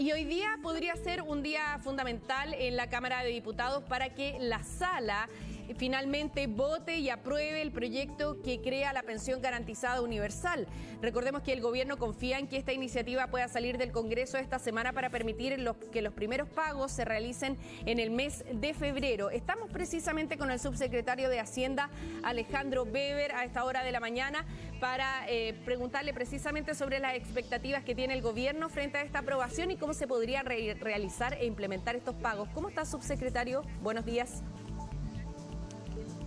Y hoy día podría ser un día fundamental en la Cámara de Diputados para que la sala finalmente vote y apruebe el proyecto que crea la pensión garantizada universal. Recordemos que el gobierno confía en que esta iniciativa pueda salir del Congreso esta semana para permitir que los primeros pagos se realicen en el mes de febrero. Estamos precisamente con el subsecretario de Hacienda, Alejandro Weber, a esta hora de la mañana para preguntarle precisamente sobre las expectativas que tiene el gobierno frente a esta aprobación y cómo se podría realizar e implementar estos pagos. ¿Cómo está, subsecretario? Buenos días.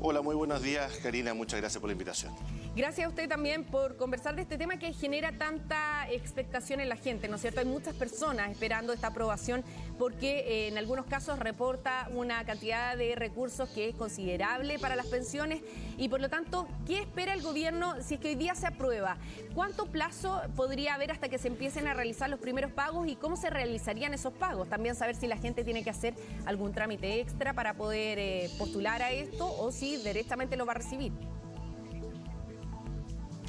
Hola, muy buenos días, Karina. Muchas gracias por la invitación. Gracias a usted también por conversar de este tema que genera tanta expectación en la gente, ¿no es cierto? Hay muchas personas esperando esta aprobación porque en algunos casos reporta una cantidad de recursos que es considerable para las pensiones y por lo tanto, ¿qué espera el gobierno si es que hoy día se aprueba? ¿Cuánto plazo podría haber hasta que se empiecen a realizar los primeros pagos y cómo se realizarían esos pagos? También saber si la gente tiene que hacer algún trámite extra para poder postular a esto o si directamente lo va a recibir.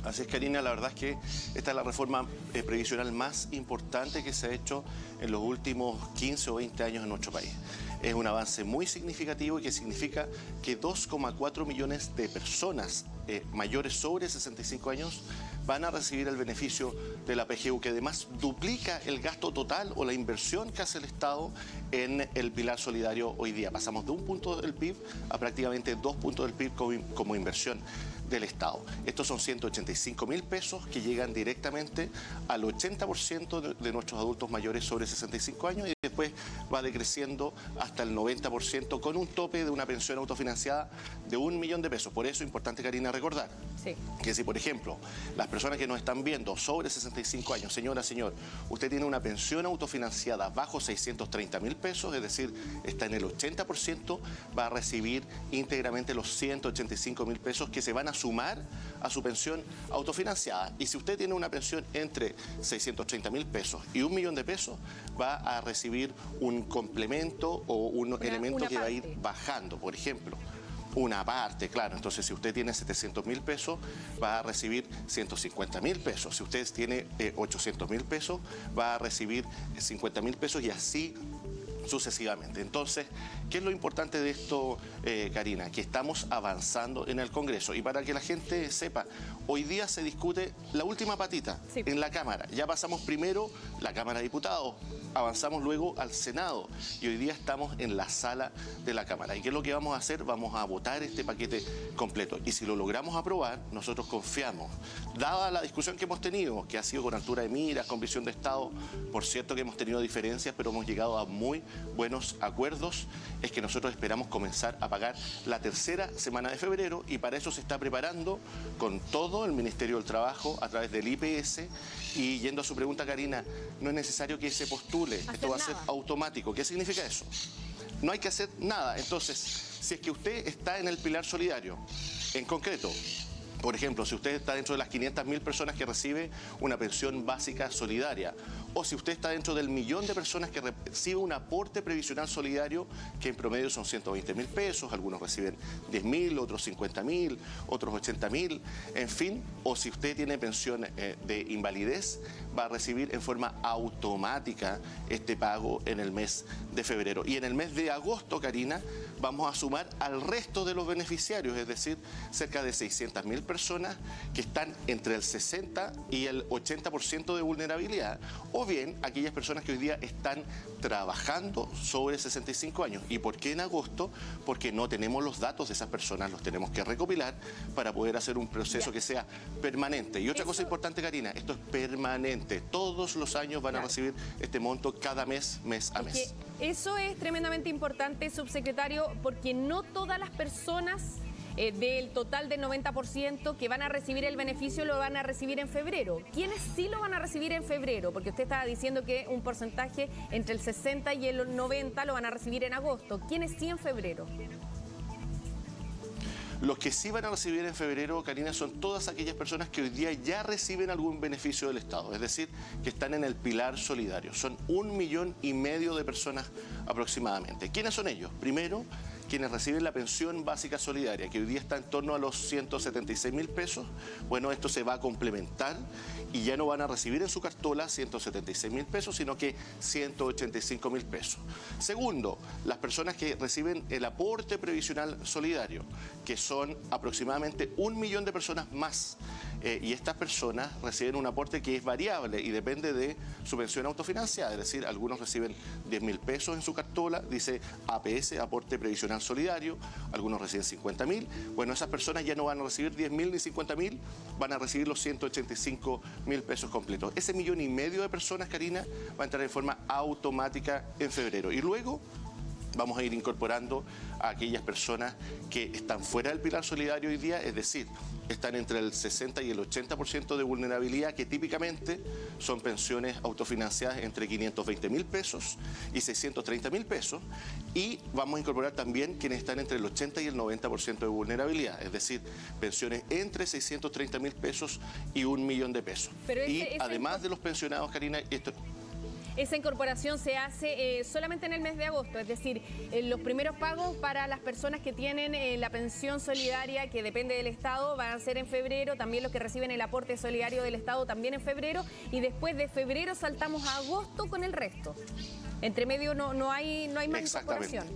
Así es, Karina, la verdad es que esta es la reforma previsional más importante que se ha hecho en los últimos 15 o 20 años en nuestro país. Es un avance muy significativo y que significa que 2,4 millones de personas mayores sobre 65 años van a recibir el beneficio de la PGU, que además duplica el gasto total o la inversión que hace el Estado en el pilar solidario hoy día. Pasamos de 1 punto del PIB a prácticamente 2 puntos del PIB como inversión del Estado. Estos son 185.000 pesos que llegan directamente al 80% de nuestros adultos mayores sobre 65 años y después va decreciendo hasta el 90% con un tope de una pensión autofinanciada de 1 millón de pesos. Por eso es importante, Karina, recordar que si, por ejemplo, las personas que nos están viendo sobre 65 años, señora, señor, usted tiene una pensión autofinanciada bajo 630.000 pesos, es decir, está en el 80%, va a recibir íntegramente los 185.000 pesos que se van a sumar a su pensión autofinanciada. Y si usted tiene una pensión entre 630.000 pesos y 1 millón de pesos, va a recibir un complemento o un elemento que va a ir bajando, por ejemplo. Una parte, claro. Entonces, si usted tiene 700.000 pesos, va a recibir 150.000 pesos. Si usted tiene 800.000 pesos, va a recibir 50.000 pesos y así sucesivamente. Entonces, ¿qué es lo importante de esto, Karina? Que estamos avanzando en el Congreso. Y para que la gente sepa, hoy día se discute la última patita en la Cámara. Ya pasamos primero la Cámara de Diputados, avanzamos luego al Senado y hoy día estamos en la sala de la Cámara. ¿Y qué es lo que vamos a hacer? Vamos a votar este paquete completo. Y si lo logramos aprobar, nosotros confiamos. Dada la discusión que hemos tenido, que ha sido con altura de miras, con visión de Estado, por cierto que hemos tenido diferencias, pero hemos llegado a muy buenos acuerdos, es que nosotros esperamos comenzar a pagar la tercera semana de febrero y para eso se está preparando con todo el Ministerio del Trabajo a través del IPS. Y yendo a su pregunta, Karina, no es necesario que se postule, esto va a ser automático. ¿Qué significa eso? No hay que hacer nada. Entonces, si es que usted está en el pilar solidario, en concreto, por ejemplo, si usted está dentro de las 500.000 personas que recibe una pensión básica solidaria, o si usted está dentro del 1 millón de personas que recibe un aporte previsional solidario, que en promedio son 120.000 pesos, algunos reciben 10.000, otros 50.000, otros 80.000, en fin, o si usted tiene pensión de invalidez, va a recibir en forma automática este pago en el mes de febrero. Y en el mes de agosto, Karina, vamos a sumar al resto de los beneficiarios, es decir, cerca de 600.000 personas que están entre el 60 y el 80% de vulnerabilidad, o bien aquellas personas que hoy día están trabajando sobre 65 años. ¿Y por qué en agosto? Porque no tenemos los datos de esas personas, los tenemos que recopilar para poder hacer un proceso que sea permanente. Y otra cosa importante, Karina, esto es permanente. Todos los años van a recibir este monto cada mes, mes a mes. Eso es tremendamente importante, subsecretario, porque no todas las personas del total del 90% que van a recibir el beneficio lo van a recibir en febrero. ¿Quiénes sí lo van a recibir en febrero? Porque usted estaba diciendo que un porcentaje entre el 60 y el 90 lo van a recibir en agosto. ¿Quiénes sí en febrero? Los que sí van a recibir en febrero, Karina, son todas aquellas personas que hoy día ya reciben algún beneficio del Estado, es decir, que están en el pilar solidario. Son 1,5 millones de personas aproximadamente. ¿Quiénes son ellos? Primero, quienes reciben la pensión básica solidaria, que hoy día está en torno a los 176.000 pesos. Bueno, esto se va a complementar y ya no van a recibir en su cartola 176.000 pesos, sino que 185.000 pesos. Segundo, las personas que reciben el aporte previsional solidario, que son aproximadamente 1 millón de personas más. Y estas personas reciben un aporte que es variable y depende de su pensión autofinanciada. Es decir, algunos reciben 10.000 pesos en su cartola, dice APS, aporte previsional solidario, algunos reciben 50.000. Bueno, esas personas ya no van a recibir 10.000 ni 50.000, van a recibir los 185.000 pesos completos. Ese 1,5 millones de personas, Karina, va a entrar de forma automática en febrero. Y luego vamos a ir incorporando a aquellas personas que están fuera del pilar solidario hoy día, es decir, están entre el 60 y el 80% de vulnerabilidad, que típicamente son pensiones autofinanciadas entre 520.000 pesos y 630.000 pesos. Y vamos a incorporar también quienes están entre el 80 y el 90% de vulnerabilidad, es decir, pensiones entre 630.000 pesos y 1 millón de pesos. Y además de los pensionados, Karina, esa incorporación se hace solamente en el mes de agosto, es decir, los primeros pagos para las personas que tienen la pensión solidaria, que depende del Estado, van a ser en febrero, también los que reciben el aporte solidario del Estado también en febrero, y después de febrero saltamos a agosto con el resto. Entre medio no hay más incorporación.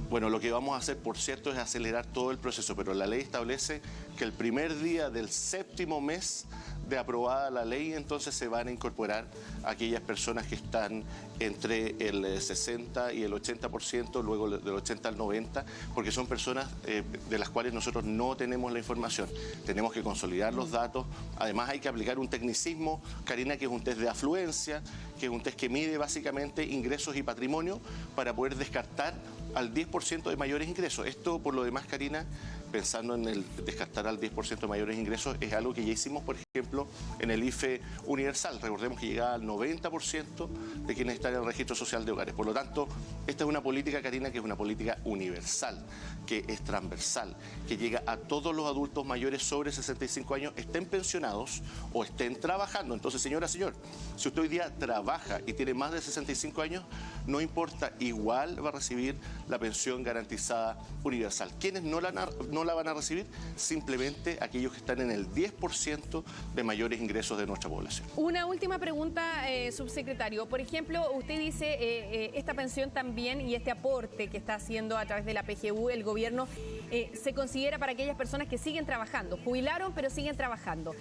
Bueno, lo que vamos a hacer, por cierto, es acelerar todo el proceso, pero la ley establece que el primer día del 7º mes de aprobada la ley, entonces se van a incorporar aquellas personas que están entre el 60 y el 80%, luego del 80 al 90%, porque son personas de las cuales nosotros no tenemos la información. Tenemos que consolidar los datos. Además hay que aplicar un tecnicismo, Karina, que es un test de afluencia, que es un test que mide básicamente ingresos y patrimonio para poder descartar al 10% de mayores ingresos. Esto, por lo demás, Karina, pensando en el descartar al 10% de mayores ingresos, es algo que ya hicimos, por ejemplo, en el IFE universal. Recordemos que llegaba al 90% de quienes están en el registro social de hogares. Por lo tanto, esta es una política, Karina, que es una política universal, que es transversal, que llega a todos los adultos mayores sobre 65 años, estén pensionados o estén trabajando. Entonces, señora, señor, si usted hoy día trabaja y tiene más de 65 años, no importa, igual va a recibir la pensión garantizada universal. ¿Quiénes no la van a recibir? Simplemente aquellos que están en el 10% de mayores ingresos de nuestra población. Una última pregunta, subsecretario. Por ejemplo, usted dice esta pensión también y este aporte que está haciendo a través de la PGU el gobierno se considera para aquellas personas que siguen trabajando, jubilaron pero siguen trabajando.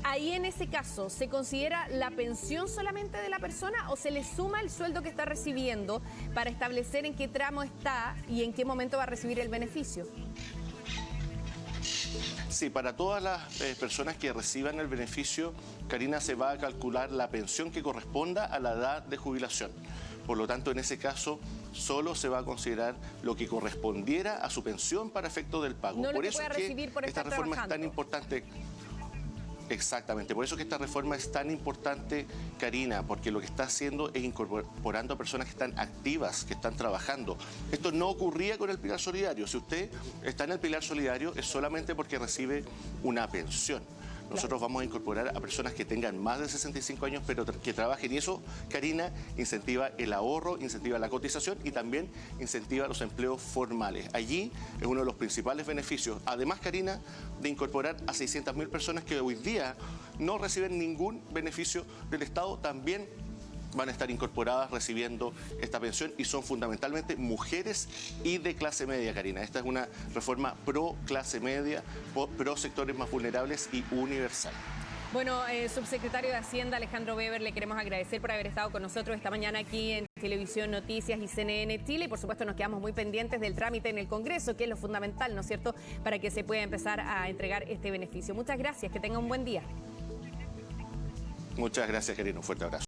Ahí en ese caso, ¿se considera la pensión solamente de la persona o se le suma el sueldo que está recibiendo para establecer en qué tramo está y en qué momento va a recibir el beneficio? Sí, para todas las personas que reciban el beneficio, Karina, se va a calcular la pensión que corresponda a la edad de jubilación. Por lo tanto, en ese caso, solo se va a considerar lo que correspondiera a su pensión para efecto del pago. No por lo eso que pueda recibir por esta estar reforma trabajando. es tan importante. Exactamente, por eso que esta reforma es tan importante, Karina, porque lo que está haciendo es incorporando a personas que están activas, que están trabajando. Esto no ocurría con el pilar solidario. Si usted está en el pilar solidario es solamente porque recibe una pensión. Nosotros vamos a incorporar a personas que tengan más de 65 años, pero que trabajen. Y eso, Karina, incentiva el ahorro, incentiva la cotización y también incentiva los empleos formales. Allí es uno de los principales beneficios. Además, Karina, de incorporar a 600.000 personas que hoy día no reciben ningún beneficio del Estado, también van a estar incorporadas recibiendo esta pensión y son fundamentalmente mujeres y de clase media, Karina. Esta es una reforma pro clase media, pro sectores más vulnerables y universal. Bueno, subsecretario de Hacienda Alejandro Weber, le queremos agradecer por haber estado con nosotros esta mañana aquí en Televisión Noticias y CNN Chile. Y por supuesto nos quedamos muy pendientes del trámite en el Congreso, que es lo fundamental, ¿no es cierto?, para que se pueda empezar a entregar este beneficio. Muchas gracias, que tenga un buen día. Muchas gracias, Karina. Un fuerte abrazo.